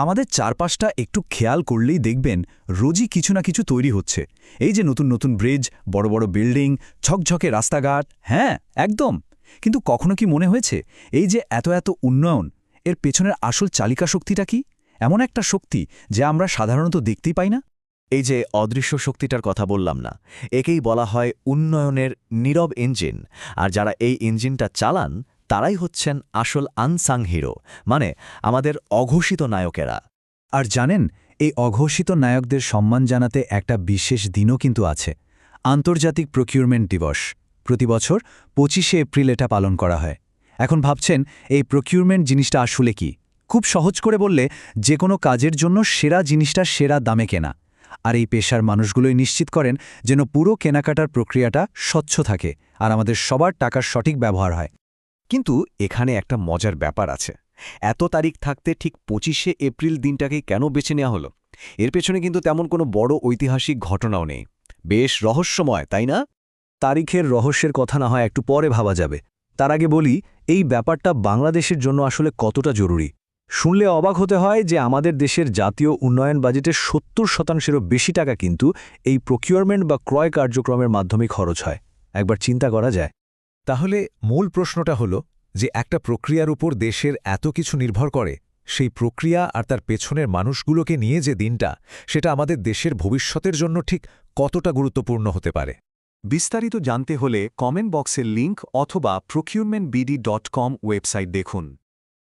আমাদের চারপাশটা একটু খেয়াল করলেই দেখবেন রোজই কিছু না কিছু তৈরি হচ্ছে। এই যে নতুন নতুন ব্রিজ, বড় বড় বিল্ডিং, ঝকঝকে রাস্তাঘাট, হ্যাঁ একদম। কিন্তু কখনো কি মনে হয়েছে এই যে এত এত উন্নয়ন, এর পেছনের আসল চালিকা শক্তিটা কি? এমন একটা শক্তি যা আমরা সাধারণত দেখতেই পাই না। এই যে অদৃশ্য শক্তিটার কথা বললাম না, একেই বলা হয় উন্নয়নের নীরব ইঞ্জিন। আর যারা এই ইঞ্জিনটা চালান তারাই হচ্ছেন আসল আনসাং হিরো, মানে আমাদের অঘোষিত নায়কেরা। আর জানেন, এই অঘোষিত নায়কদের সম্মান জানাতে একটা বিশেষ দিনও কিন্তু আছে, আন্তর্জাতিক প্রকিউরমেন্ট দিবস। প্রতি বছর ২৫শে এপ্রিল এটা পালন করা হয়। এখন ভাবছেন এই প্রকিউরমেন্ট জিনিসটা আসলে কি? খুব সহজ করে বললে, যে কোনো কাজের জন্য সেরা জিনিসটা সেরা দামে কেনা। আর এই পেশার মানুষগুলোই নিশ্চিত করেন যেন পুরো কেনাকাটার প্রক্রিয়াটা স্বচ্ছ থাকে আর আমাদের সবার টাকার সঠিক ব্যবহার হয়। কিন্তু এখানে একটা মজার ব্যাপার আছে। এত তারিখ থাকতে ঠিক ২৫শে এপ্রিল দিনটাকেই কেন বেছে নেওয়া হলো? এর পেছনে কিন্তু তেমন কোনো বড় ঐতিহাসিক ঘটনাও নেই। বেশ রহস্যময়, তাই না? তারিখের রহস্যের কথা না হয় একটু পরে ভাবা যাবে। তার আগে বলি, এই ব্যাপারটা বাংলাদেশের জন্য আসলে কতটা জরুরি। শুনলে অবাক হতে হয় যে আমাদের দেশের জাতীয় উন্নয়ন বাজেটের ৭০%-এরও বেশি টাকা কিন্তু এই প্রকিউরমেন্ট বা ক্রয় কার্যক্রমের মাধ্যমে খরচ হয়। একবার চিন্তা করা যায়। তাহলে মূল প্রশ্নটা হল যে একটা প্রক্রিয়ার উপর দেশের এত কিছু নির্ভর করে, সেই প্রক্রিয়া আর তার পেছনের মানুষগুলোকে নিয়ে যে দিনটা, সেটা আমাদের দেশের ভবিষ্যতের জন্য ঠিক কতটা গুরুত্বপূর্ণ হতে পারে। বিস্তারিত জানতে হলে কমেন্ট বক্সের লিংক অথবা procurement.bd.com ওয়েবসাইট দেখুন।